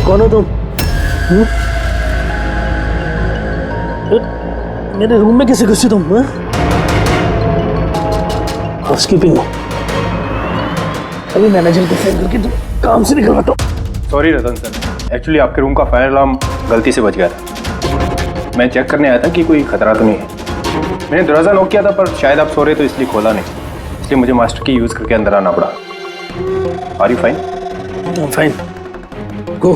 कौन हो तुम? मेरे रूम में कैसे घुसी तुम? हाउसकीपिंग अभी मैनेजर को फोन करके तुम काम से निकलवाता हूँ। सॉरी रतन सर, एक्चुअली आपके रूम का फायर अलार्म गलती से बज गया था। मैं चेक करने आया था कि कोई खतरा तो नहीं है। मैंने दरवाज़ा नॉक किया था पर शायद आप सो रहे तो इसलिए खोला नहीं, इसलिए मुझे मास्टर की यूज़ करके अंदर आना पड़ा। Are you fine? Fine, go.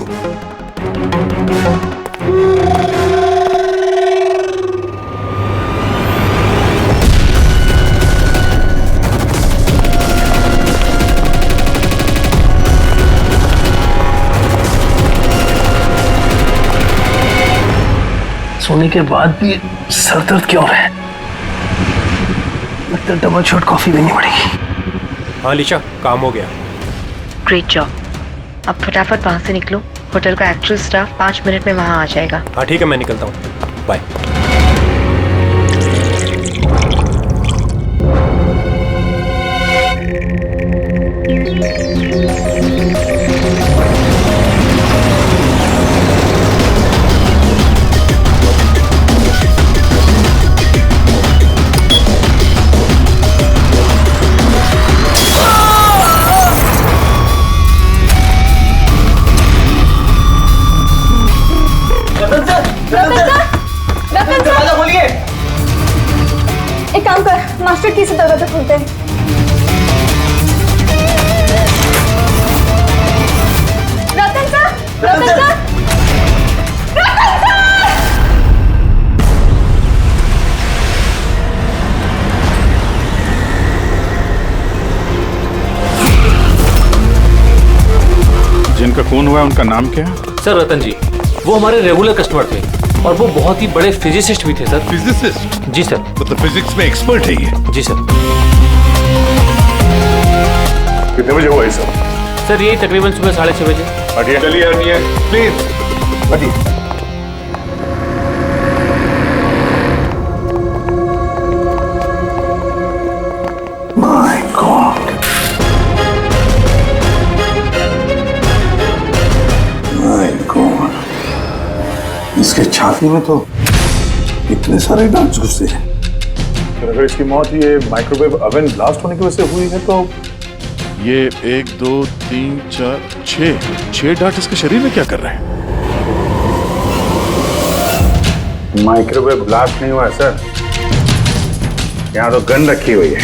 सोने के बाद भी सर दर्द क्यों है? लगता है डबल शॉट कॉफी देनी पड़ेगी। हाँ लिशा, काम हो गया। Great job. अब फटाफट वहाँ से निकलो, होटल का एक्चुअल स्टाफ 5 मिनट में वहाँ आ जाएगा। हाँ ठीक है, मैं निकलता हूँ, बाय। एक काम कर, मास्टर की से दरवाजा खोलते हैं। रतन सर, रतन सर, रतन सर! जिनका खून हुआ है उनका नाम क्या है? सर रतन जी, वो हमारे रेगुलर कस्टमर थे और वो बहुत ही बड़े फिजिसिस्ट भी थे सर। फिजिसिस्ट? जी सर। मतलब फिजिक्स में एक्सपर्ट है ये? जी सर। कितने बजे हुआ ये सब? सर यही तकरीबन सुबह 6:30 बजे। हटिए, चलिए हटिए प्लीज, हटिए। माय गॉड, माय गॉड, इसके छाती में तो इतने सारे डांट्स घुसे हैं। अगर इसकी मौत ये माइक्रोवेव ओवन ब्लास्ट होने की वजह से हुई है तो ये 1 2 3 4 6 डार्ट इसके शरीर में क्या कर रहे हैं? माइक्रोवेव ब्लास्ट नहीं हुआ है सर, यहाँ तो गन रखी हुई है।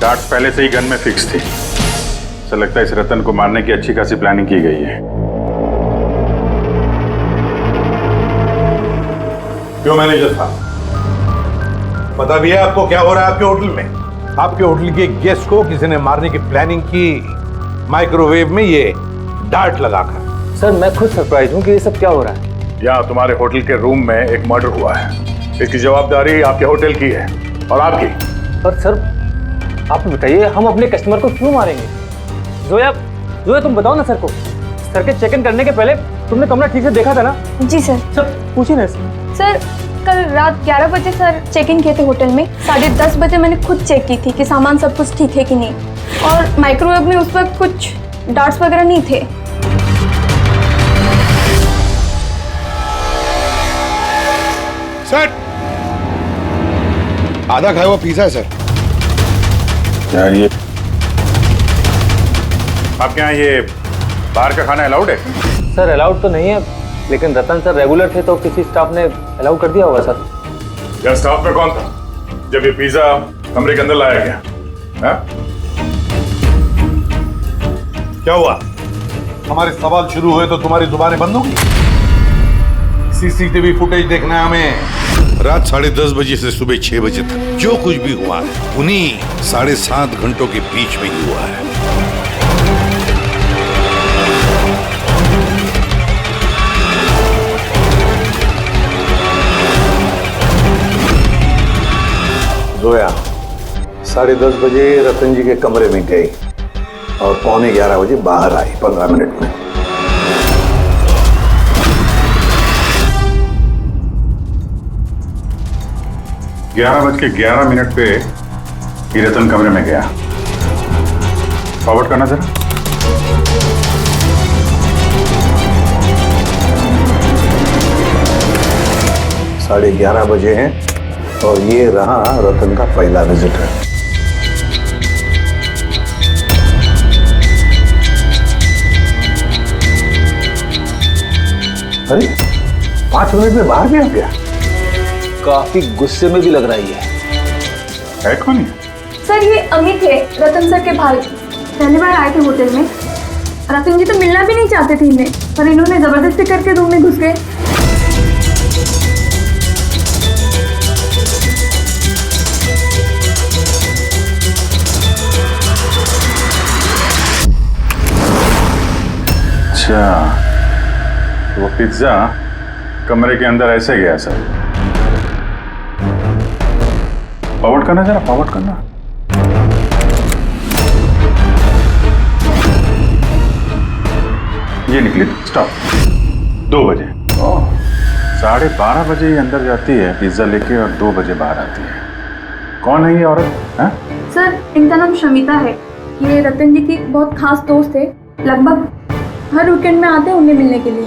डार्ट्स पहले से ही गन में फिक्स थी। ऐसा लगता है इस रतन को मारने की अच्छी खासी प्लानिंग की गई है। क्यों मैनेजर साहब, पता भी है आपको क्या हो रहा है आपके होटल में? आपके होटल के गेस्ट को किसी ने मारने की प्लानिंग की, माइक्रोवेव में ये डार्ट लगाकर। सर मैं खुद सरप्राइज हूँ कि ये सब क्या हो रहा है। यहाँ तुम्हारे होटल के रूम में एक मर्डर हुआ है। इसकी जवाबदारी आपके होटल की है और आपकी। पर सर आप बताइए, हम अपने कस्टमर को क्यों मारेंगे? जोया, जोया तुम बताओ ना सर को। सर के चेक इन करने के पहले तुमने कमरा ठीक से देखा था ना? जी सर। सर पूछिए ना सर, कल रात 11 बजे सर चेक इन किए थे होटल में। 10:30 बजे मैंने खुद चेक की थी कि सामान सब कुछ ठीक है कि नहीं, और माइक्रोवेव में उस वक्त कुछ डार्ट्स वगैरह नहीं थे। सर, आधा खाया हुआ पिज़्ज़ा है सर। क्या ये आपके यहाँ ये बाहर का खाना अलाउड है? सर अलाउड तो नहीं है, लेकिन रतन सर रेगुलर थे तो किसी स्टाफ ने अलाउ कर दिया होगा सर। यहाँ स्टाफ में कौन था जब ये पिज्जा कमरे के अंदर लाया गया? हाँ? क्या हुआ? हमारे सवाल शुरू हुए तो तुम्हारी जुबानें बंद हो गई? सीसीटीवी फुटेज देखना है हमें। रात 10:30 बजे से सुबह 6 बजे तक जो कुछ भी हुआ है उन्हीं 7.5 घंटों के बीच में ही हुआ है। जोया 10:30 बजे रतन जी के कमरे में गई और 11:15 बजे बाहर आई, 15 मिनट में। ग्यारह बज के 11 मिनट पे ये रतन कमरे में गया। फॉरवर्ड करना जरा। 11:30 बजे हैं और ये रहा रतन का पहला विजिटर। अरे 5 मिनट में बाहर भी आ गया। काफी गुस्से में भी लग रही है कौन है? सर ये अमित है, रतन सर के भाई। पहली बार आए थे होटल में। रतन जी तो मिलना भी नहीं चाहते थे इन्हें, पर इन्होंने जबरदस्ती करके रूम में घुस गए। अच्छा, वो पिज्जा कमरे के अंदर ऐसे गया सर। फॉरवर्ड करना जरा, फॉरवर्ड करना। ये निकली, स्टॉप। 2 बजे। 12:30 बजे ये अंदर जाती है पिज्जा लेके और 2 बजे बाहर आती है। कौन है ये औरत? हैं? सर इनका नाम शमिता है। ये रतन जी की बहुत खास दोस्त है। लगभग हर वीकेंड में आते हैं उन्हें मिलने के लिए।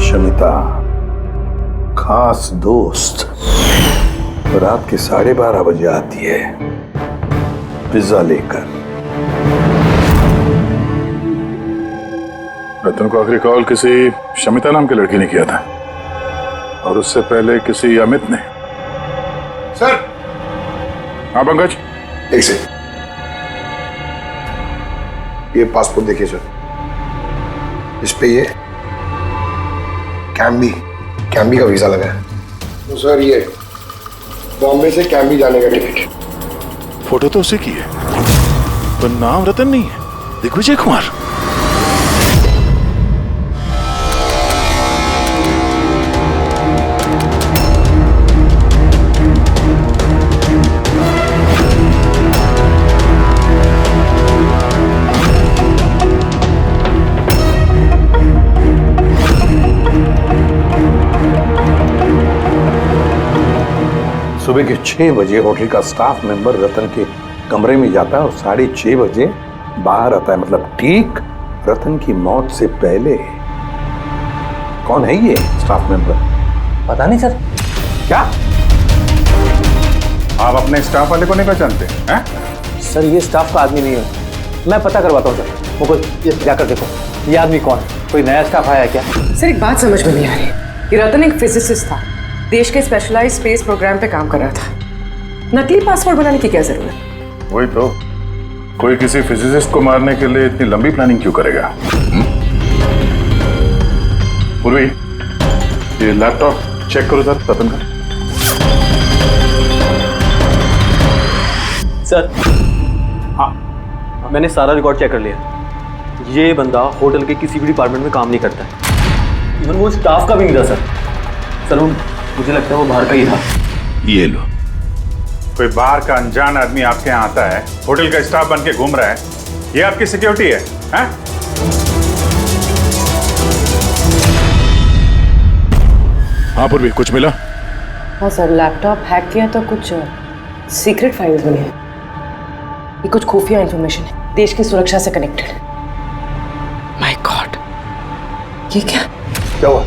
शमिता खास दोस्त रात के 12:30 बजे आती है पिज्जा लेकर। रतन को आखिरी कॉल किसी शमिता नाम की लड़की ने किया था और उससे पहले किसी अमित ने। सर। हाँ पंकज, एक सेकंड, ये पासपोर्ट देखिए सर। इस पे ये कैम्बी का वीजा लगा है। तो सर ये बॉम्बे से कैम्बी जाने का टिकट। फोटो तो उसी की है, पर नाम रतन नहीं है, दिग्विजय कुमार। सुबह के 6 बजे होटल का स्टाफ मेंबर रतन के कमरे में जाता है और 6:30 बजे बाहर आता है, मतलब ठीक रतन की मौत से पहले। कौन है ये स्टाफ मेंबर? पता नहीं सर। क्या आप अपने स्टाफ वाले को नहीं पहचानते हैं? सर ये स्टाफ का आदमी नहीं है, मैं पता करवाता हूँ सर। मुकुल ये जाकर देखो ये आदमी कौन है, कोई नया स्टाफ आया है क्या? सर एक बात समझ में नहीं आ रही। ये रतन एक फिजिसिस्ट था, देश के स्पेशलाइज्ड स्पेस प्रोग्राम पे काम कर रहा था। नकली पासपोर्ट बनाने की क्या जरूरत? वही तो, कोई किसी फिजिसिस्ट को मारने के लिए इतनी लंबी प्लानिंग क्यों करेगा? पूर्वी, ये लैपटॉप चेक करो सर रतन का। सर हाँ, मैंने सारा रिकॉर्ड चेक कर लिया। ये बंदा होटल के किसी भी डिपार्टमेंट में काम नहीं करता है, इवन वो स्टाफ का भी नहीं था सर। वो मुझे लगता है वो बाहर का ही था। ये लो। कोई बाहर का अनजान आदमी आपके यहाँ आता है, होटल का स्टाफ बन के घूम रहा है, ये आपकी सिक्योरिटी है? हैं? हाँ पूर्वी, कुछ मिला? हाँ सर, लैपटॉप हैक किया तो कुछ सीक्रेट फाइल्स मिली हैं। ये कुछ खुफिया इंफॉर्मेशन है, देश की सुरक्षा से कनेक्टेड। माय गॉड, ये क्या हुआ?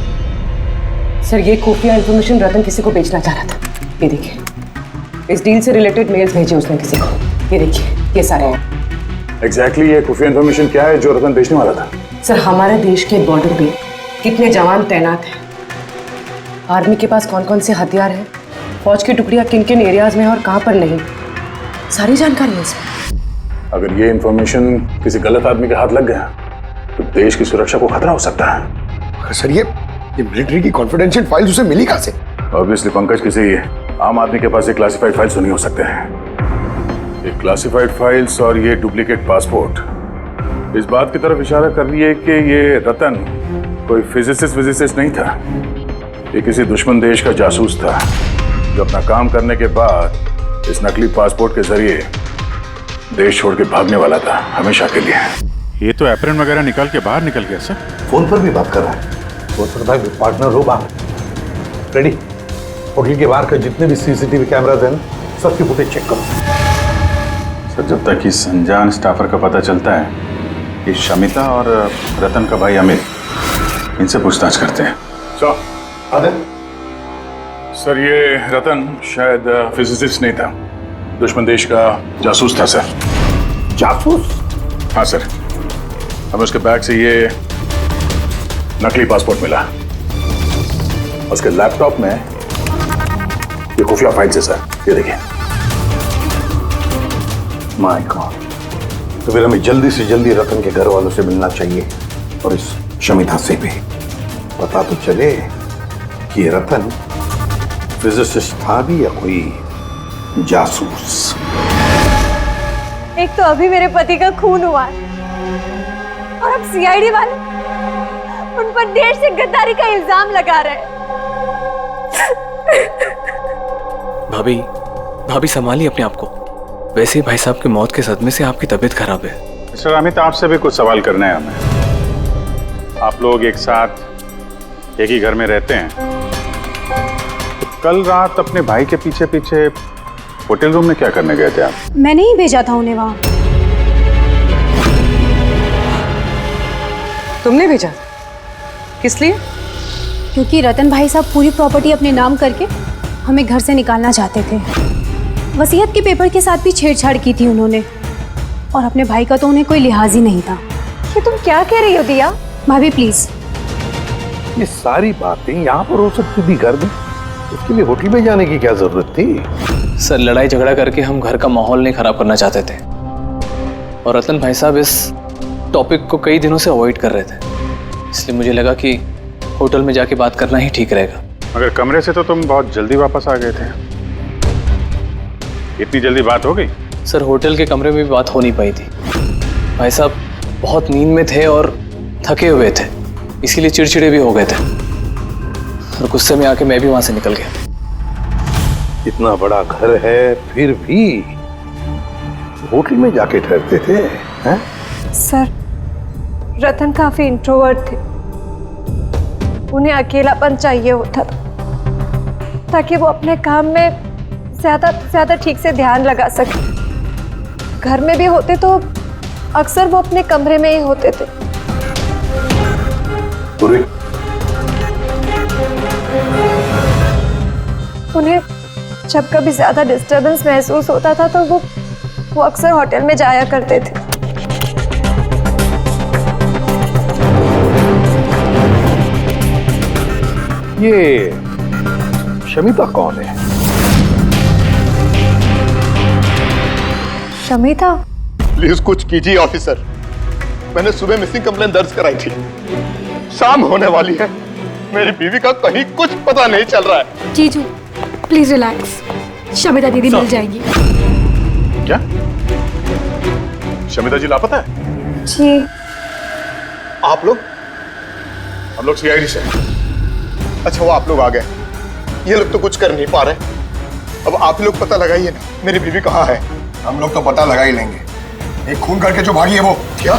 सर ये खुफिया इंफॉर्मेशन रतन किसी को बेचना चाह रहा था। ये देखिए, इस डील से रिलेटेड मेल्स भेजे उसने किसी को। ये देखिए, ये सारे हैं। एग्जैक्टली ये खुफिया इंफॉर्मेशन क्या है जो रतन बेचने वाला था? सर हमारे देश के बॉर्डर पे कितने जवान तैनात हैं, आर्मी के पास कौन कौन से हथियार हैं, फौज की टुकड़ियां किन किन एरियाज में और कहाँ पर नहीं, सारी जानकारी है इसमें। अगर ये इंफॉर्मेशन किसी गलत आदमी के हाथ लग गया तो देश की सुरक्षा को खतरा हो सकता है। सर ये मिलिट्री की कॉन्फिडेंशियल फाइल्स उसे मिली कहाँ से? ऑब्वियसली पंकज, किसी आम आदमी के पास ये क्लासिफाइड फाइल्स नहीं हो सकते हैं। ये क्लासिफाइड फाइल्स और ये डुप्लीकेट पासपोर्ट इस बात की तरफ इशारा कर रही है कि ये रतन कोई फिजिसिस्ट नहीं था, ये किसी दुश्मन देश का जासूस था जो अपना काम करने के बाद इस नकली पासपोर्ट के जरिए देश छोड़ के भागने वाला था हमेशा के लिए। ये तो एप्रन वगैरह निकाल के बाहर निकल गया सर। फोन पर भी बात कर रहा है। हो सकता है पार्टनर हो बाहर। रेडी, होटल के बाहर के जितने भी सीसीटीवी कैमराज हैं ना, सबकी फुटेज चेक करो। तो जब तक इस अनजान स्टाफर का पता चलता है कि शमिता और रतन का भाई अमित, इनसे पूछताछ करते हैं। सर ये रतन शायद फिजिसिस्ट नहीं था, दुश्मन देश का जासूस था सर। जासूस? हाँ सर, हमें उसके बैग से ये नकली पासपोर्ट मिला। उसके लैपटॉप में ये खुफिया फाइल है सर, ये देखिए। माय गॉड, तो फिर हमें जल्दी से जल्दी रतन के घर वालों से मिलना चाहिए और इस शमिता से भी पता तो चले कि ये रतन फिजिसिस्ट था भी या कोई जासूस। एक तो अभी मेरे पति का खून हुआ है और अब सीआईडी वाले उन पर देश से गद्दारी का इल्जाम लगा रहे हैं। भाभी भाभी संभालिए अपने आप को। वैसे ही भाई साहब की मौत के सदमे से आपकी तबीयत खराब है। मिस्टर अमित, आपसे भी कुछ सवाल करना है हमें। आप लोग एक साथ एक ही घर में रहते हैं, तो कल रात अपने भाई के पीछे पीछे होटल रूम में क्या करने गए थे आप? मैंने ही भेजा था उन्हें वहां। तुमने भेजा? किस लिए? क्योंकि रतन भाई साहब पूरी प्रॉपर्टी अपने नाम करके हमें घर से निकालना चाहते थे। वसीयत के पेपर के साथ भी छेड़छाड़ की थी उन्होंने, और अपने भाई का तो उन्हें कोई लिहाज ही नहीं था। ये तुम क्या कह रही हो दिया? भाभी प्लीज। ये सारी बातें यहाँ पर हो सकती थी घर में, उसके लिए होटल में जाने की क्या जरूरत थी? सर लड़ाई झगड़ा करके हम घर का माहौल नहीं खराब करना चाहते थे, और रतन भाई साहब इस टॉपिक को कई दिनों से अवॉइड कर रहे थे, इसलिए मुझे लगा कि होटल में जाके बात करना ही ठीक रहेगा। मगर कमरे से तो तुम बहुत जल्दी वापस आ गए थे, इतनी जल्दी बात हो गई? सर होटल के कमरे में भी बात हो नहीं पाई थी। भाई साहब बहुत नींद में थे और थके हुए थे, इसीलिए चिड़चिड़े भी हो गए थे, और गुस्से में आके मैं भी वहां से निकल गया। इतना बड़ा घर है फिर भी होटल में जाके ठहरते थे हैं? सर रतन काफी इंट्रोवर्ट थे, उन्हें अकेलापन चाहिए होता था ताकि वो अपने काम में ज्यादा ठीक से ध्यान लगा सके। घर में भी होते तो अक्सर वो अपने कमरे में ही होते थे। उन्हें जब कभी ज्यादा डिस्टरबेंस महसूस होता था तो वो अक्सर होटल में जाया करते थे। ये शमिता कौन है? शमिता? प्लीज कुछ कीजिए ऑफिसर, मैंने सुबह मिसिंग कंप्लेंट दर्ज कराई थी, शाम होने वाली है, मेरी बीवी का कहीं कुछ पता नहीं चल रहा है। जीजू प्लीज रिलैक्स, शमिता दीदी मिल जाएगी। क्या शमिता जी लापता है? जी। आप लोग? हम लोग सीआईडी से। अच्छा वो आप लोग आ गए, ये लोग तो कुछ कर नहीं पा रहे, अब आप लोग पता लगाइए ना मेरी बीवी कहाँ है। हम लोग तो पता लगा ही लेंगे, एक खून करके जो भागी है वो। क्या?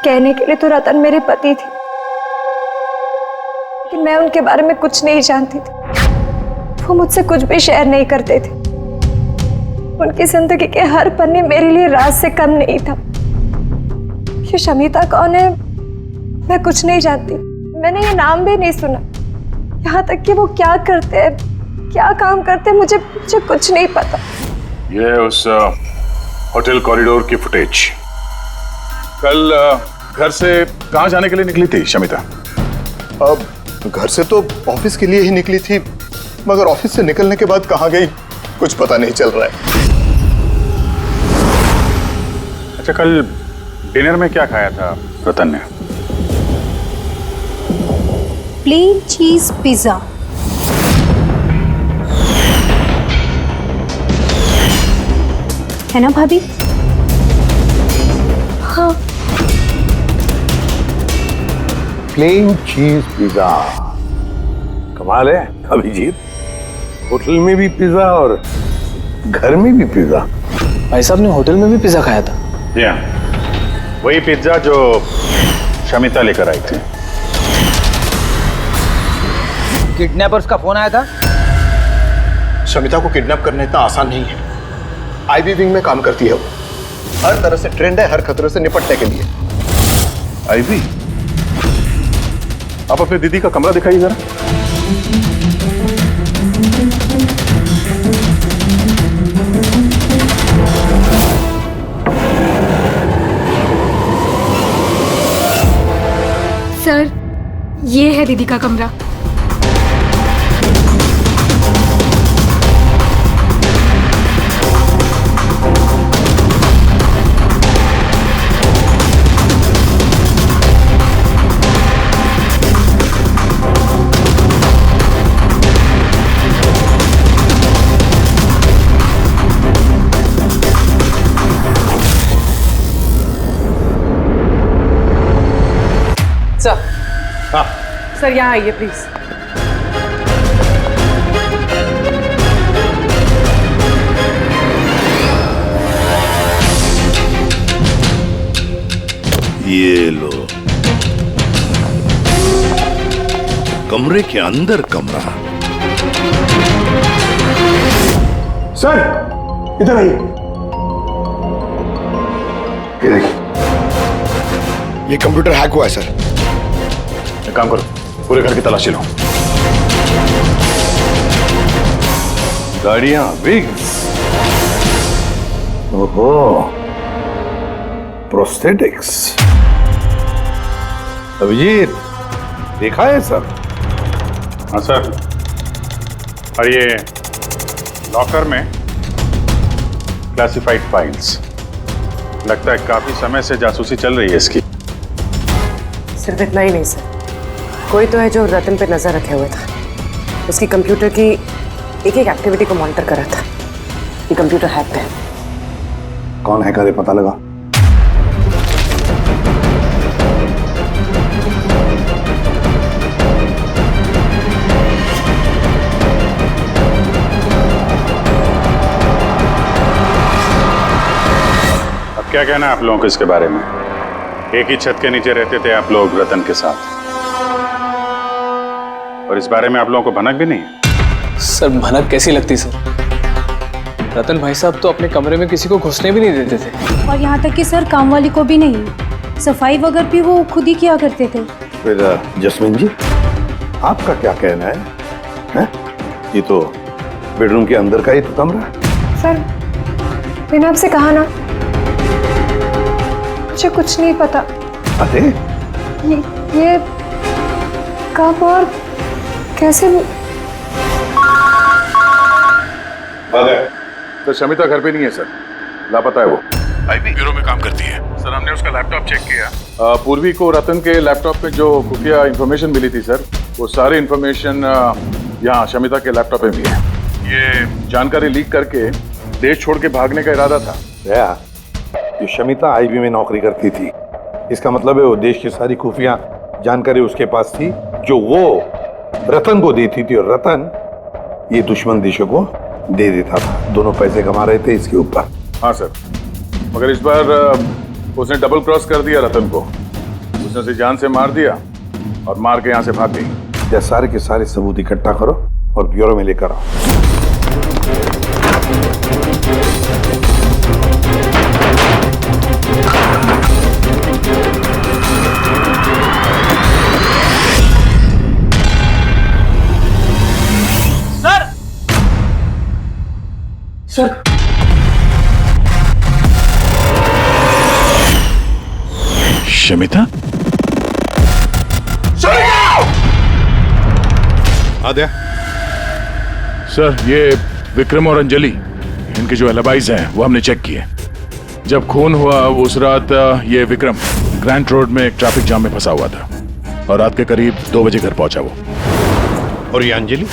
कहने के लिए तो रतन मेरे पति थे, लेकिन मैं उनके बारे में कुछ नहीं जानती थी। वो मुझसे कुछ भी शेयर नहीं करते थे। उनकी जिंदगी के हर पन्ने मेरे लिए राज से कम नहीं था। ये शमिता कौन है मैं कुछ नहीं जानती, मैंने ये नाम भी नहीं सुना। यहाँ तक कि वो क्या करते हैं, क्या काम करते हैं, मुझे कुछ नहीं पता। ये उस होटल कॉरिडोर की फुटेज। कल घर से कहाँ जाने के लिए निकली थी शमिता? अब घर से तो ऑफिस के लिए ही निकली थी, मगर ऑफिस से निकलने के बाद कहाँ गई कुछ पता नहीं चल रहा है। अच्छा कल डिनर में क्या खाया था रतन ने? प्लेन चीज पिज्जा। है ना भाभी? हाँ। प्लेन चीज पिज्जा, कमाल है अभिजीत, होटल में भी पिज्जा और घर में भी पिज्जा। भाई साहब ने होटल में भी पिज्जा खाया था? वही पिज्जा जो शमिता लेकर आई थी। किडनैपर्स का फोन आया था। शमिता को किडनैप करना इतना आसान नहीं है। आईबी विंग में काम करती है वो। हर तरह से ट्रेंड है हर खतरे से निपटने के लिए। आईवी, आप अपने दीदी का कमरा दिखाइए जरा। सर, ये है दीदी का कमरा। सर, सर यहाँ आइए प्लीज। ये लो, कमरे के अंदर कमरा। सर इधर आइए। ये देखिए, ये कंप्यूटर हैक हुआ है सर। एक काम करो, पूरे घर की तलाशी लो। गाड़ियां, विग्स, ओहो, प्रोस्थेटिक्स। अभिजीत, देखा है सर? हाँ सर। और ये लॉकर में क्लासिफाइड फाइल्स। लगता है काफी समय से जासूसी चल रही है इसकी। सिर्फ इतना ही नहीं सर, कोई तो है जो रतन पे नजर रखे हुए था। उसकी कंप्यूटर की एक एक एक्टिविटी को मॉनिटर कर रहा था। ये कंप्यूटर हैक है। कौन हैकर है पता लगा? अब क्या कहना है आप लोगों को इसके बारे में? एक ही छत के नीचे रहते थे आप लोग रतन के साथ, और इस बारे में आप लोगों को भनक भी नहीं है? सर भनक कैसी लगती सर? रतन भाई साहब तो अपने कमरे में किसी को घुसने भी नहीं देते थे। और यहाँ तक कि सर काम वाली को भी नहीं, सफाई वगैरह भी वो खुद ही किया करते थे। फिर जसमीन जी, आपका क्या कहना है? हैं? ये तो बेडरूम के अंदर का ही तो कमरा है। सर, मैंने आपसे कहा ना, मुझे कुछ नहीं पता। अरे ये कब और कैसे? तो शमिता घर पे नहीं है सर, लापता है वो। आईबी ब्यूरो में काम करती है सर। हमने उसका लैपटॉप चेक किया। पूर्वी को रतन के लैपटॉप पे जो खुफिया इंफॉर्मेशन मिली थी सर, वो सारी इंफॉर्मेशन यहाँ शमिता के लैपटॉप में भी है। ये जानकारी लीक करके देश छोड़ के भागने का इरादा था। ये शमिता आईबी में नौकरी करती थी, इसका मतलब है वो देश की सारी खुफिया जानकारी उसके पास थी, जो वो रतन को देती थी, और रतन ये दुश्मन देशों को दे देता था। दोनों पैसे कमा रहे थे इसके ऊपर। हाँ सर, मगर इस बार उसने डबल क्रॉस कर दिया रतन को। उसने उसे जान से मार दिया और मार के यहाँ से भाग गई। या सारे के सारे सबूत इकट्ठा करो और ब्यूरो में लेकर आओ। सर शमिता? आद्या, सर ये विक्रम और अंजलि, इनके जो एलिबाइज हैं वो हमने चेक किए। जब खून हुआ उस रात ये विक्रम ग्रैंड रोड में एक ट्रैफिक जाम में फंसा हुआ था और रात के करीब 2 बजे घर पहुंचा वो। और ये अंजलि?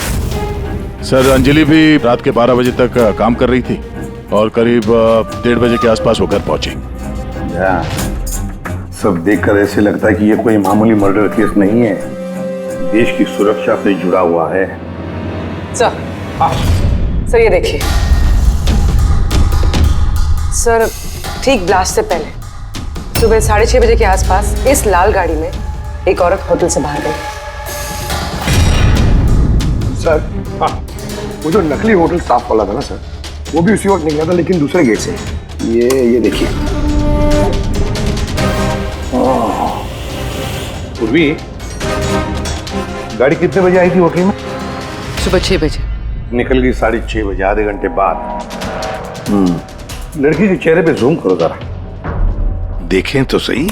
सर अंजलि भी रात के 12 बजे तक काम कर रही थी और करीब 1:30 बजे के आसपास वो घर पहुंची। सब देखकर ऐसे लगता है कि ये कोई मामूली मर्डर केस नहीं है, देश की सुरक्षा से जुड़ा हुआ है। सर ये देखिए सर, ठीक ब्लास्ट से पहले सुबह 6:30 बजे के आसपास इस लाल गाड़ी में एक औरत होटल से बाहर गई। सर हाँ, वो जो नकली होटल स्टाफ वाला था ना सर, वो भी उसी वक्त निकला था, लेकिन दूसरे गेट से। ये देखिए। पूर्वी, गाड़ी कितने बजे आई थी होटल में? सुबह 6 बजे। निकल गई 6:30 बजे, आधे घंटे बाद। लड़की के चेहरे पे जूम करो जरा, देखें तो सही।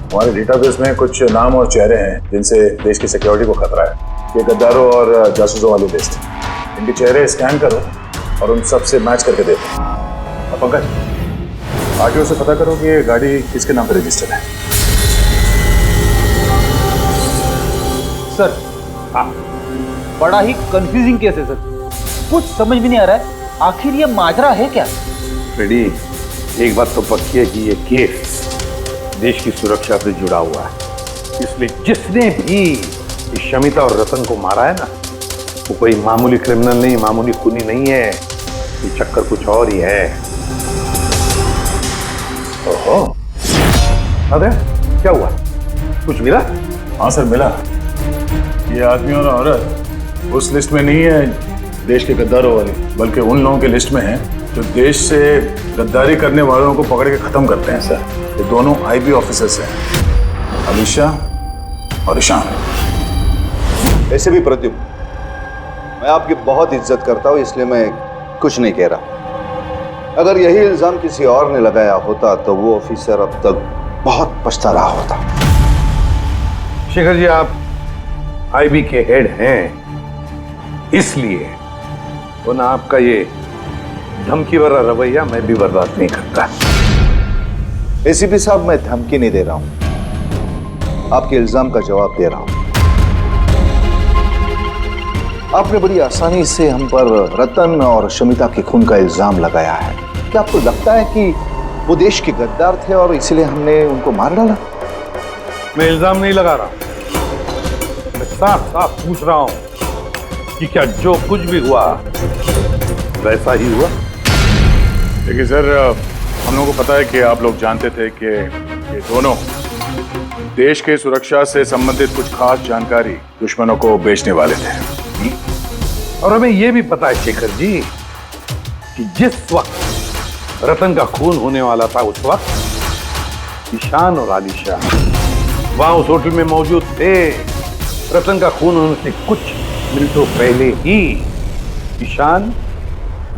हमारे डेटाबेस में कुछ नाम और चेहरे हैं जिनसे देश की सिक्योरिटी को खतरा है। ये गद्दारों और जासूसों वाली लिस्ट। इनके चेहरे स्कैन करो और उन सब से मैच करके देखो। अब पंकज, आरटीओ से पता करो कि ये गाड़ी किसके नाम पर रजिस्टर्ड है। सर हाँ, बड़ा ही कंफ्यूजिंग केस है सर, कुछ समझ भी नहीं आ रहा है आखिर ये माजरा है क्या। फ्रेडी, एक बात तो पक्की है कि ये केस देश की सुरक्षा से जुड़ा हुआ है, इसलिए जिसने भी इस शमिता और रतन को मारा है ना, वो कोई मामूली क्रिमिनल नहीं, मामूली खूनी नहीं है। ये चक्कर कुछ और ही है। ओहो, अरे क्या हुआ, कुछ मिला? हाँ सर, मिला। ये आदमी और औरत उस लिस्ट में नहीं है देश के गद्दारों वाली, बल्कि उन लोगों की लिस्ट में है जो देश से गद्दारी करने वालों को पकड़ के खत्म करते हैं सर। ये दोनों आईबी ऑफिसर्स हैं, अलीशा और ईशान। ऐसे भी प्रद्युम्न, मैं आपकी बहुत इज्जत करता हूं, इसलिए मैं कुछ नहीं कह रहा। अगर यही इल्जाम किसी और ने लगाया होता तो वो ऑफिसर अब तक बहुत पछता रहा होता। शेखर जी, आप आईबी के हेड हैं, इसलिए वो ना आपका ये धमकी भरा रवैया मैं भी बर्दाश्त नहीं करता। एसीपी साहब, मैं धमकी नहीं दे रहा हूं, आपके इल्जाम का जवाब दे रहा हूं। आपने बड़ी आसानी से हम पर रतन और शमिता के खून का इल्जाम लगाया है। क्या आपको लगता है कि वो देश के गद्दार थे और इसलिए हमने उनको मार डाला? मैं इल्जाम नहीं लगा रहा, मैं साफ साफ पूछ रहा हूं कि क्या जो कुछ भी हुआ वैसा ही हुआ? देखिए सर, हम लोगों को पता है कि आप लोग जानते थे कि ये दोनों देश के सुरक्षा से संबंधित कुछ खास जानकारी दुश्मनों को बेचने वाले थे। और हमें यह भी पता है शेखर जी कि जिस वक्त रतन का खून होने वाला था, उस वक्त ईशान और आलिशा वहां उस होटल में मौजूद थे। रतन का खून होने से कुछ मिनटों पहले ही ईशान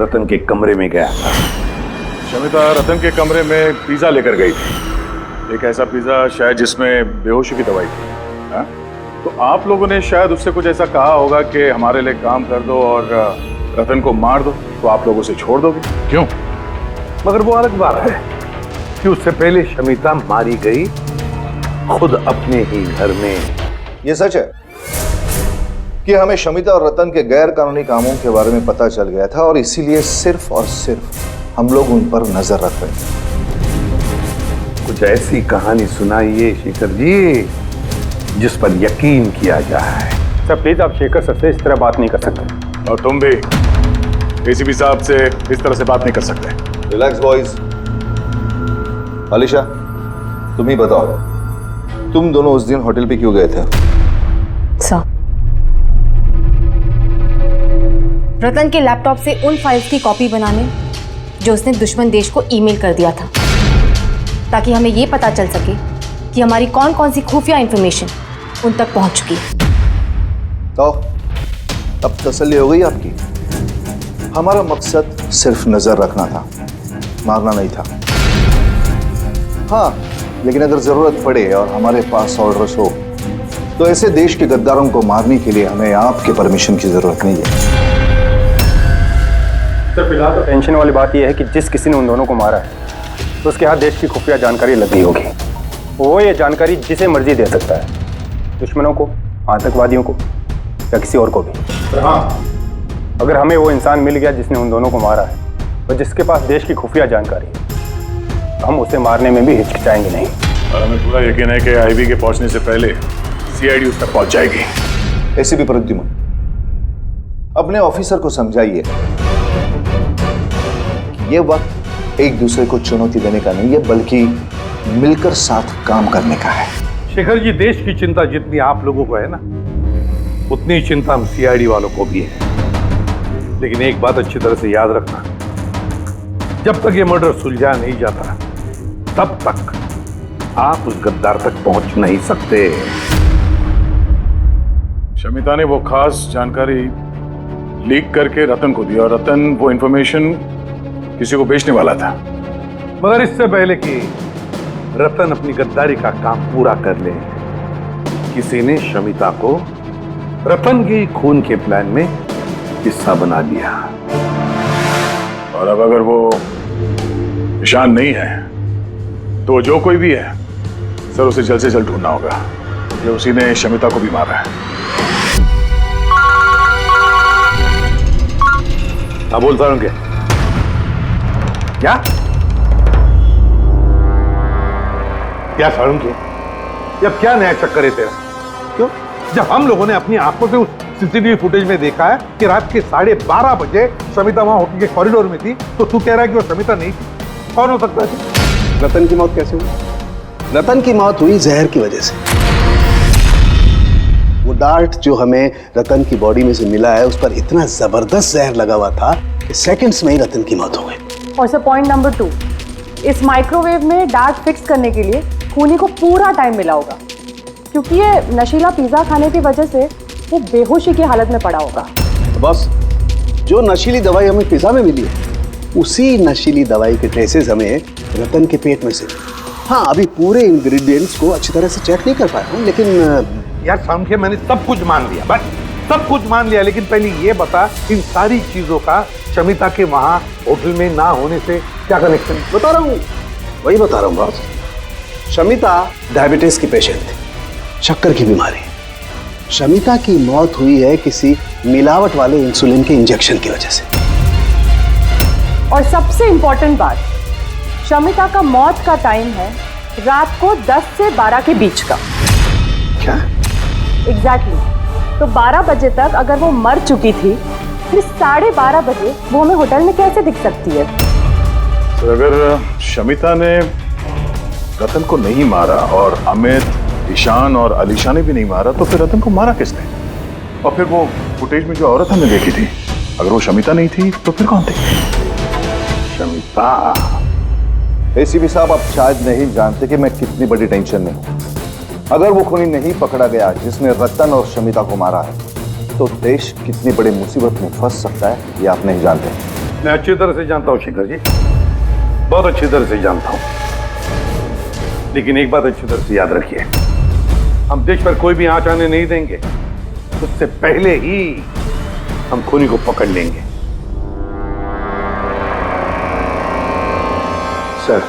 रतन के कमरे में गया था। शमिता रतन के कमरे में पिज्जा लेकर गई थी, एक ऐसा पिज्जा शायद जिसमें बेहोशी की दवाई थी। हा? तो आप लोगों ने शायद उससे कुछ ऐसा कहा होगा कि हमारे लिए काम कर दो और रतन को मार दो, तो आप लोग उसे छोड़ दोगे। क्यों? मगर वो अलग बात है कि उससे पहले शमिता मारी गई खुद अपने ही घर में। ये सच है कि हमें शमिता और रतन के गैर कानूनी कामों के बारे में पता चल गया था और इसीलिए सिर्फ और सिर्फ हम लोग उन पर नजर रख रहे थे। कुछ ऐसी कहानी सुनाइए शेखर जी जिस पर यकीन किया जाए। सर प्लीज, आप शेखर सर से इस तरह बात नहीं कर सकते। और तुम भी एसीपी साहब से इस तरह से बात नहीं कर सकते। Relax boys. अलीशा, तुम ही बताओ, तुम दोनों उस दिन होटल पे क्यों गए थे? सर, रतन के लैपटॉप से उन फाइल्स की कॉपी बनाने जो उसने दुश्मन देश को ईमेल कर दिया था, ताकि हमें यह पता चल सके कि हमारी कौन कौन सी खुफिया इंफॉर्मेशन उन तक पहुंच चुकी है। तो अब तसल्ली हो गई आपकी? हमारा मकसद सिर्फ नजर रखना था, मारना नहीं था। हाँ, लेकिन अगर जरूरत पड़े और हमारे पास ऑर्डर्स हो तो ऐसे देश के गद्दारों को मारने के लिए हमें आपके परमिशन की जरूरत नहीं है। सर फिलहाल तो टेंशन वाली बात यह है कि जिस किसी ने उन दोनों को मारा है तो उसके हाथ देश की खुफिया जानकारी लगी होगी। वो ये जानकारी जिसे मर्जी दे सकता है, दुश्मनों को, आतंकवादियों को या किसी और को भी। हाँ, अगर हमें वो इंसान मिल गया जिसने उन दोनों को मारा है और जिसके पास देश की खुफिया जानकारी है, तो हम उसे मारने में भी हिचकिचाएंगे नहीं। और हमें पूरा यकीन है कि आईबी के पहुंचने से पहले सीआईडी उस तक पहुंच जाएगी। ऐसे भी प्रद्युम्न, अपने ऑफिसर को समझाइए कि ये वक्त एक दूसरे को चुनौती देने का नहीं है, बल्कि मिलकर साथ काम करने का है। शेखर जी, देश की चिंता जितनी आप लोगों को है ना, उतनी ही चिंता हम सीआईडी वालों को भी है। लेकिन एक बात अच्छी तरह से याद रखना, जब तक ये मर्डर सुलझा नहीं जाता तब तक आप उस गद्दार तक पहुंच नहीं सकते। शमिता ने वो खास जानकारी लीक करके रतन को दी और रतन वो इंफॉर्मेशन किसी को बेचने वाला था। मगर इससे पहले कि रतन अपनी गद्दारी का काम पूरा कर ले, किसी ने शमिता को रतन के खून के प्लान में हिस्सा बना लिया। और अब अगर वो ईशान नहीं है तो जो कोई भी है सर, उसे जल्द से जल्द ढूंढना होगा। ये उसी ने शमिता को भी मारा है। हाँ, बोलता हूं क्या क्या सारुण के, अब क्या नया चक्कर है तेरा? क्यों? जब हम लोगों ने अपनी आंखों से उस सीसीटीवी फुटेज में देखा है कि रात के 12:30 बजे शमिता वहां होटल के कॉरिडोर में थी, तो तू कह रहा है कि वो शमिता नहीं थी? कौन हो सकता है? रतन की मौत कैसे हुई? रतन की मौत हुई जहर की वजह से। वो डार्ट जो हमें रतन की बॉडी में से मिला है, उस पर इतना जबरदस्त जहर लगा हुआ था कि सेकंड्स में ही रतन की मौत हो गई। और सर पॉइंट नंबर 2, इस माइक्रोवेव में डार्ट फिक्स करने के लिए खूनी को पूरा टाइम मिला होगा, क्योंकि ये नशीला पिज्जा खाने की वजह से वो बेहोशी की हालत में पड़ा होगा। बस जो नशीली दवाई हमें पिज्जा में मिली है, उसी नशीली दवाई के ट्रेसेस हमें रतन के पेट में से। हाँ, अभी पूरे इंग्रेडिएंट्स को अच्छी तरह से चेक नहीं कर पाया हूँ, लेकिन यार सामने मैंने सब कुछ मान लिया, बस सब कुछ मान लिया, लेकिन पहले ये बता, इन सारी चीजों का शमिता के वहां होटल में ना होने से क्या कनेक्शन? बता रहा हूँ, वही बता रहा हूँ बॉस। शमिता डायबिटीज की पेशेंट थी, शक्कर की बीमारी। शमिता की मौत हुई है किसी मिलावट वाले इंसुलिन के इंजेक्शन की वजह से। और सबसे इंपॉर्टेंट बात, शमिता का मौत का टाइम है रात को 10 से 12 के बीच का। क्या? एग्जैक्टली। तो 12 बजे तक अगर वो मर चुकी थी, फिर 12:30 बजे वो हमें होटल में कैसे दिख सकती है? सर, अगर शमिता ने रतन को नहीं मारा और अमित, ईशान और अलीशा ने भी नहीं मारा, तो फिर रतन को मारा किसने? और फिर वो फुटेज में जो औरत हमने देखी थी, अगर वो शमिता नहीं थी तो फिर कौन थी? शमिता। एसीपी साहब, आप शायद नहीं जानते कि मैं कितनी बड़ी टेंशन में हूं। अगर वो खूनी नहीं पकड़ा गया जिसने रतन और शमिता को मारा है, तो देश कितनी बड़ी मुसीबत में फंस सकता है, ये आप नहीं जानते। मैं अच्छी तरह से जानता हूँ शेखर जी, बहुत अच्छी तरह से जानता हूँ, लेकिन एक बात अच्छी तरह से याद रखिए, हम देश पर कोई भी आंच आने नहीं देंगे। उससे पहले ही हम खूनी को पकड़ लेंगे। सर,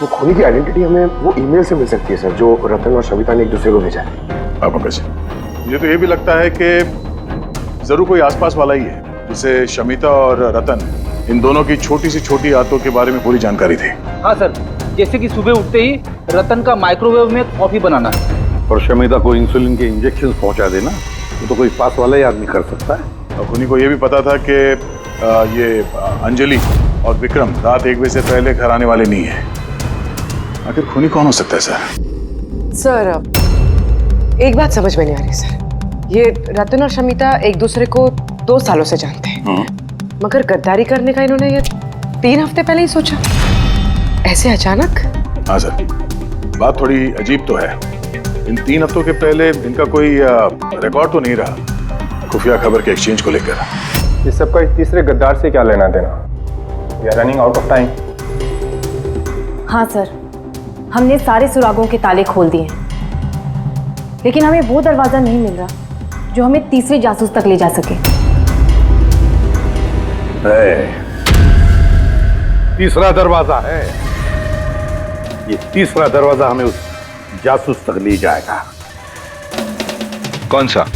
वो खूनी की आइडेंटिटी हमें वो ईमेल से मिल सकती है सर, जो रतन और शमिता ने एक दूसरे को भेजा है। अब मुझे तो ये भी लगता है कि जरूर कोई आसपास वाला ही है, जिसे शमिता और रतन, इन दोनों की छोटी से छोटी आदतों के बारे में पूरी जानकारी थी। हाँ सर, जैसे कि सुबह उठते ही रतन का माइक्रोवेव में कॉफी बनाना और शमिता को इंसुलिन के इंजेक्शन पहुंचा देना, वो तो कोई पास वाला ही आदमी कर सकता है। और खूनी को ये भी पता था कि ये अंजलि और विक्रम रात 1 बजे से पहले घर आने वाले नहीं है। आखिर खूनी कौन हो सकता है सर? सर, एक बात समझ में नहीं आ रही सर। ये रतन और शमिता एक दूसरे को 2 सालों से जानते हैं, मगर गद्दारी करने का इन्होंने ये 3 हफ्ते पहले ही सोचा, ऐसे अचानक? हाँ सर, बात थोड़ी अजीब तो है। इन 3 हफ्तों के पहले इनका कोई रिकॉर्ड तो नहीं रहा खुफिया खबर के एक्सचेंज को लेकर। इस सबका इस तीसरे गद्दार से क्या लेना देना? We are running out of time. हाँ सर, हमने सारे सुरागों के ताले खोल दिए, लेकिन हमें वो दरवाजा नहीं मिल रहा जो हमें तीसरे जासूस तक ले जा सके। तीसरा दरवाजा है, ये तीसरा दरवाजा हमें उस जासूस तक ले जाएगा। कौन सा?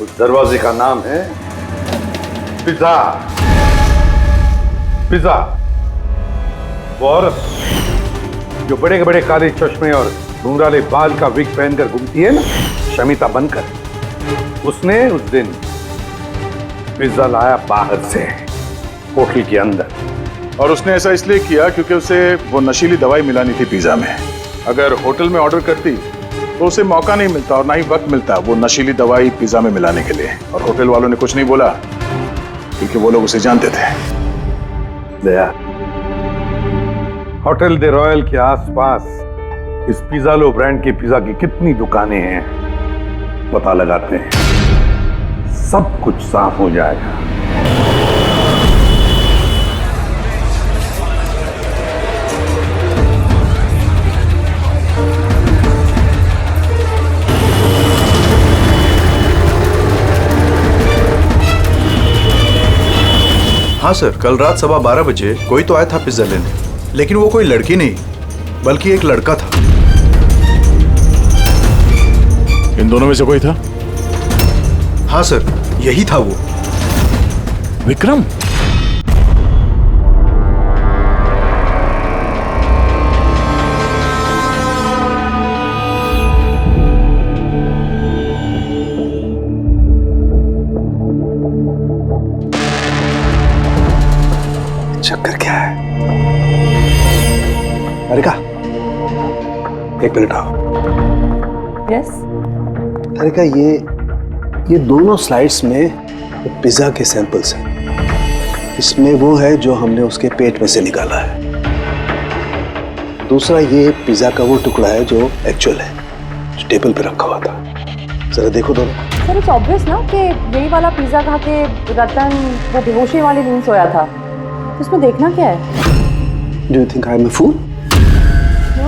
उस दरवाजे का नाम है पिज्जा। पिज्जा, वो औरत जो बड़े बड़े काले चश्मे और घुंघराले बाल का विग पहनकर घूमती है ना, शमिता बनकर, उसने उस दिन पिज्जा लाया बाहर से होटल के अंदर। और उसने ऐसा इसलिए किया क्योंकि उसे वो नशीली दवाई मिलानी थी पिज्जा में। अगर होटल में ऑर्डर करती तो उसे मौका नहीं मिलता और ना ही वक्त मिलता वो नशीली दवाई पिज्जा में मिलाने के लिए। और होटल वालों ने कुछ नहीं बोला क्योंकि वो लोग उसे जानते थे। दया, होटल दे रॉयल के आसपास इस पिज़्ज़ालो ब्रांड के पिज़्ज़ा की कितनी दुकानें हैं पता लगाते हैं, सब कुछ साफ हो जाएगा। हाँ सर, कल रात 12:15 बजे कोई तो आया था पिज्जा लेने, लेकिन वो कोई लड़की नहीं बल्कि एक लड़का था। इन दोनों में से कोई था? हाँ सर, यही था वो। विक्रम? चक्कर क्या है? अरिका, एक मिनट आओ। यस। अरिका, ये दोनों स्लाइड्स में पिज्जा के सैंपल्स हैं। इसमें वो है जो हमने उसके पेट में से निकाला है। दूसरा ये पिज्जा का वो टुकड़ा है जो एक्चुअल है, जो टेबल पे रखा हुआ था। जरा देखो दोनों। सर, इट्स ऑब्वियस ना कि यही वाला पिज्जा खा के रतन वो बेहोशी वाली नींद सोया था। उसमें देखना क्या है? Do you think I am a fool? No,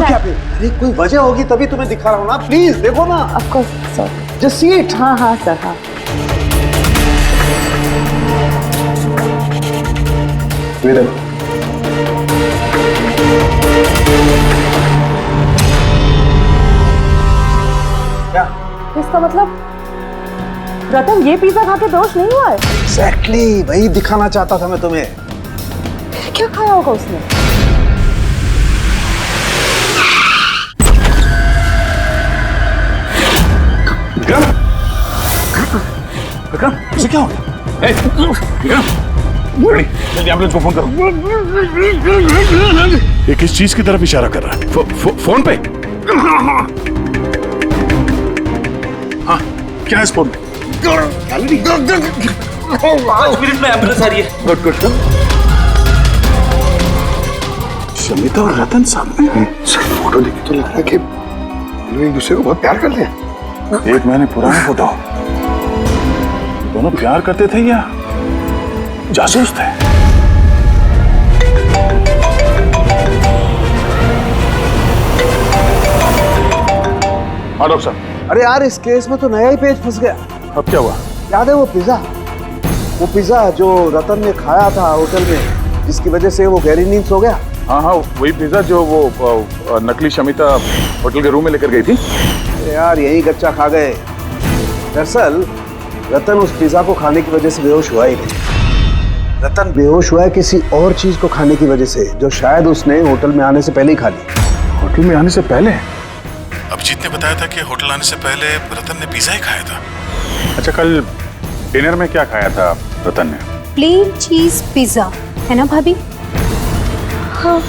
क्या पे? अरे कोई वजह होगी तभी तुम्हें दिखा रहा हूँ ना। प्लीज देखो ना। Of course, sir. Just see it. हाँ सर, हाँ। Wait. क्या? इसका मतलब रतन ये पिज्जा खा के बेहोश नहीं हुआ है? Exactly, वही दिखाना चाहता था मैं तुम्हें। क्या खाया होगा उसने? विक्रम, उसे क्या हो गया? विक्रम, जल्दी एम्बुलेंस को फोन करो। ये किस चीज की तरफ इशारा कर रहा है? फोन पे? हाँ, क्या है इस फोन पे? 5 मिनट में एम्बुलेंस आ रही है। गुड। शमिता और रतन सामने हैं। सर, फोटो देखी तो लग रहा है कि लोग एक दूसरे को बहुत प्यार करते हैं। 1 महीने पुराना फोटो। दोनों प्यार करते थे या जासूस थे? हाँ डॉक्टर साहब। अरे यार, इस केस में तो नया ही पेज फंस गया। अब क्या हुआ? याद है वो पिज्जा जो रतन ने खाया था होटल में, जिसकी वजह से वो गहरी नींद सो गया। हाँ, वही पिज्जा जो वो नकली शमिता होटल के रूम में लेकर गई थी। यार, यही गच्चा खा गए। दरअसल रतन उस पिज्जा को खाने की वजह से बेहोश हुआ ही नहीं। रतन बेहोश हुआ है किसी और चीज को खाने की वजह से, जो शायद उसने होटल में आने से पहले ही खा ली। होटल में आने से पहले? अभिजीत ने बताया था कि होटल आने से पहले रतन ने पिज्जा ही खाया था। अच्छा, कल डिनर में क्या खाया था रतन ने? प्लेन चीज पिज्जा, है ना भाभी? हाँ।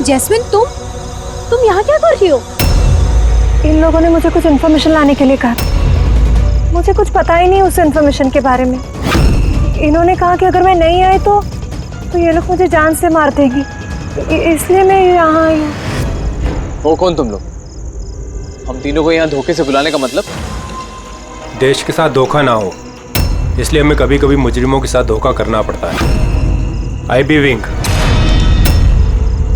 जैस्मिन, तुम यहाँ क्या कर रही हो? इन लोगों ने मुझे कुछ इन्फॉर्मेशन लाने के लिए कहा। मुझे कुछ पता ही नहीं उस इन्फॉर्मेशन के बारे में। इन्होंने कहा कि अगर मैं नहीं आई तो ये लोग मुझे जान से मार देंगे, इसलिए मैं यहाँ आई हूँ। वो कौन तुम लोग? हम तीनों को यहाँ धोखे से बुलाने का मतलब? देश के साथ धोखा ना हो, इसलिए हमें कभी कभी मुजरिमों के साथ धोखा करना पड़ता है। IB wing.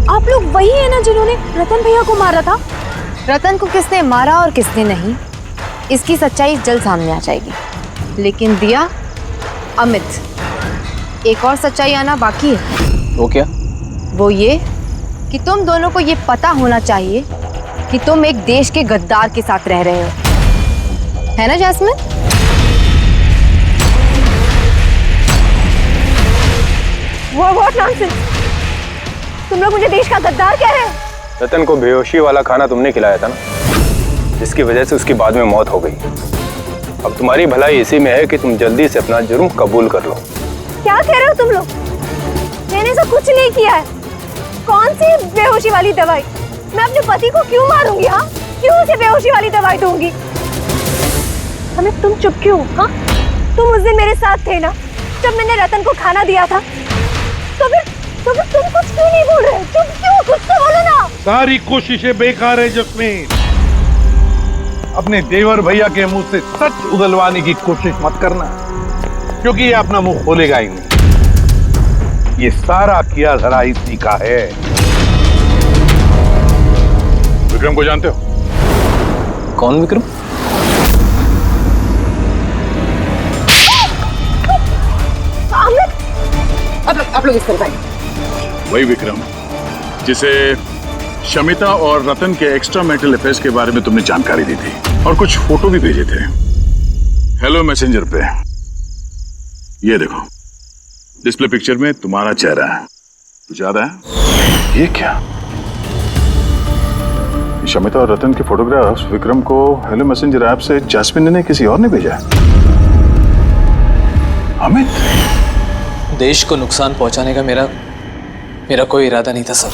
आप लोग वही है ना जिन्होंने रतन भैया को मारा था? रतन को किसने मारा और किसने नहीं, इसकी सच्चाई जल्द सामने आ जाएगी। लेकिन दिया, अमित, एक और सच्चाई आना बाकी है। वो क्या? वो ये कि तुम दोनों को ये पता होना चाहिए कि तुम एक देश के गद्दार के साथ रह रहे हो, है ना जैस्मिन? What nonsense? तुम लोग मुझे देश का गद्दार कह रहे हो? रतन को बेहोशी वाला खाना तुमने खिलाया था ना, जिसकी वजह से उसकी बाद में मौत हो गई। अब तुम्हारी भलाई इसी में है कि तुम जल्दी से अपना जुर्म कबूल कर लो। क्या कह रहे हो तुम लोग? मैंने तो कुछ नहीं किया है। कौन सी बेहोशी वाली दवाई? मैं अपने पति को क्यों मारूंगी? हाँ, क्यों उसे बेहोशी वाली दवाई दूंगी? हमें तुम चुप क्यों? हाँ, तुम उस दिन मेरे साथ थे ना जब मैंने रतन को खाना दिया था? तो फिर तुम कुछ क्यों नहीं बोल रहे? चुप क्यों? कुछ तो बोलो ना। सारी कोशिशें बेकार है जस्मीन। अपने देवर भैया के मुंह से सच उगलवाने की कोशिश मत करना, क्योंकि ये अपना मुंह खोलेगा ही नहीं। ये सारा किया धरा इसी का है। विक्रम को जानते हो? कौन विक्रम? आप लोग इस तरफ आइए। वही विक्रम जिसे शमिता और रतन के एक्स्ट्रा मैरिटल अफेयर्स के बारे में तुमने जानकारी दी थी और कुछ फोटो भी भेजे थे हेलो मैसेंजर पे। ये देखो, डिस्प्ले पिक्चर में तुम्हारा चेहरा है। कुछ याद है? ये क्या? शमिता और रतन के फोटोग्राफ्स विक्रम को हेलो मैसेंजर ऐप से जैस्मिन ने किसी और ने भेजा है। अमित, देश को नुकसान पहुंचाने का मेरा कोई इरादा नहीं था सर।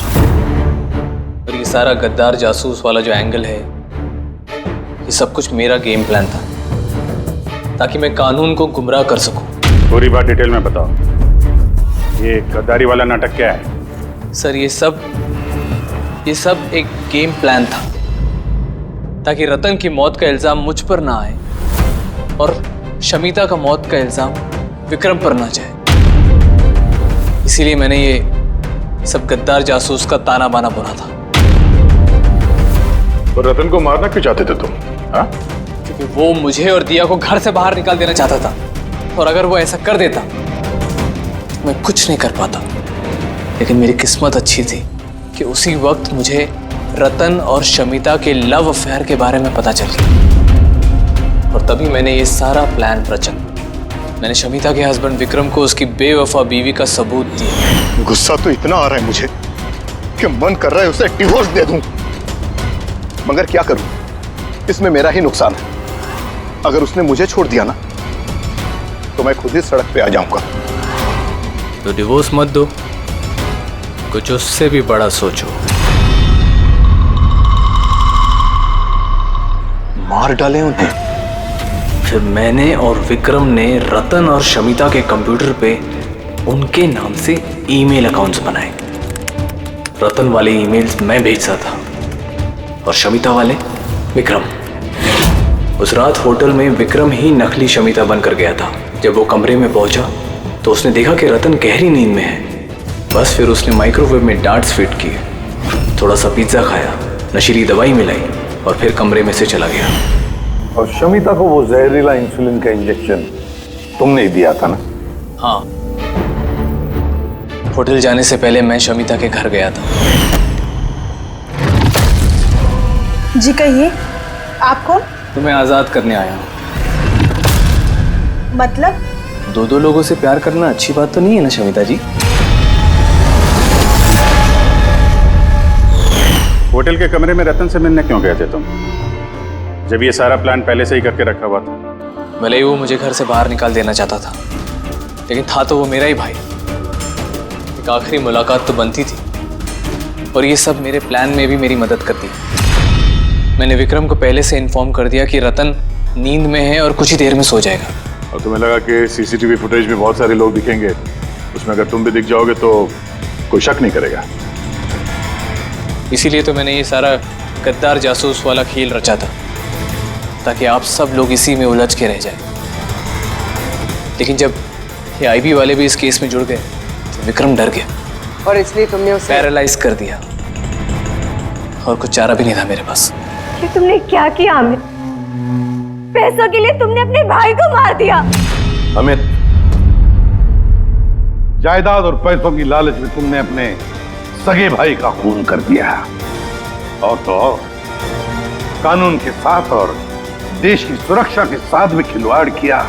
और ये सारा गद्दार जासूस वाला जो एंगल है, ये सब कुछ मेरा गेम प्लान था, ताकि मैं कानून को गुमराह कर सकूं। पूरी बात डिटेल में बताओ। ये गद्दारी वाला नाटक क्या है? सर ये सब एक गेम प्लान था, ताकि रतन की मौत का इल्जाम मुझ पर ना आए और शमिता का मौत का इल्जाम विक्रम पर ना जाए। इसीलिए मैंने ये सब गद्दार जासूस का ताना बाना बुना था। और रतन को मारना क्यों चाहते थे तुम? हाँ? क्योंकि वो मुझे और दिया को घर से बाहर निकाल देना चाहता था, और अगर वो ऐसा कर देता तो मैं कुछ नहीं कर पाता। लेकिन मेरी किस्मत अच्छी थी कि उसी वक्त मुझे रतन और शमिता के लव अफेयर के बारे में पता चल गया, और तभी मैंने ये सारा प्लान रचा। मैंने शमिता के हस्बैंड विक्रम को उसकी बेवफा बीवी का सबूत दिया। गुस्सा तो इतना आ रहा है मुझे कि मन कर रहा है उसे डिवोर्स दे दूं, मगर क्या करूं? इसमें मेरा ही नुकसान है। अगर उसने मुझे छोड़ दिया ना, तो मैं खुद ही सड़क पे आ जाऊंगा। तो डिवोर्स मत दो, कुछ उससे भी बड़ा सोचो। मार डाले उन्हें। फिर मैंने और विक्रम ने रतन और शमिता के कंप्यूटर पे उनके नाम से ईमेल अकाउंट्स बनाए। रतन वाले ईमेल्स मैं भेजता था और शमिता वाले विक्रम। उस रात होटल में विक्रम ही नकली शमिता बनकर गया था। जब वो कमरे में पहुंचा तो उसने देखा कि रतन गहरी नींद में है। बस फिर उसने माइक्रोवेव में डार्ट्स फिट किए, थोड़ा सा पिज्जा खाया, नशीली दवाई मिलाई और फिर कमरे में से चला गया। और शमिता को वो जहरीला इंसुलिन का इंजेक्शन तुमने ही दिया था ना? हाँ, होटल जाने से पहले मैं शमिता के घर गया था। जी कहिए, आप कौन? तुम्हें आजाद करने आया हूँ। मतलब? दो लोगों से प्यार करना अच्छी बात तो नहीं है ना शमिता जी? होटल के कमरे में रतन से मिलने क्यों गए थे तुम, जब ये सारा प्लान पहले से ही करके रखा हुआ था? भले ही वो मुझे घर से बाहर निकाल देना चाहता था, लेकिन था तो वो मेरा ही भाई। एक आखिरी मुलाकात तो बनती थी। और ये सब मेरे प्लान में भी मेरी मदद करती है। मैंने विक्रम को पहले से इन्फॉर्म कर दिया कि रतन नींद में है और कुछ ही देर में सो जाएगा। और तुम्हें लगा कि सीसीटीवी फुटेज में बहुत सारे लोग दिखेंगे, उसमें अगर तुम भी दिख जाओगे तो कोई शक नहीं करेगा। इसीलिए तो मैंने ये सारा गद्दार जासूस वाला खेल रचा था, ताकि आप सब लोग इसी में उलझ के रह जाए। लेकिन जब ये आईबी वाले भी इस केस में जुड़ गए तो विक्रम डर गया और इसलिए तुमने उसे पैरालाइज कर दिया, और कुछ चारा भी नहीं था मेरे पास। ये तुमने क्या किया अमित? पैसों के लिए तुमने अपने भाई को मार दिया। अमित, जायदाद और पैसों की लालच में तुमने अपने सगे भाई का खून कर दिया, और तो और कानून के साथ और देश की सुरक्षा के साथ भी खिलवाड़ किया।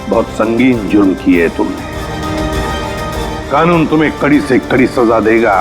बहुत संगीन जुर्म किए तुमने। कानून तुम्हें कड़ी से कड़ी सजा देगा।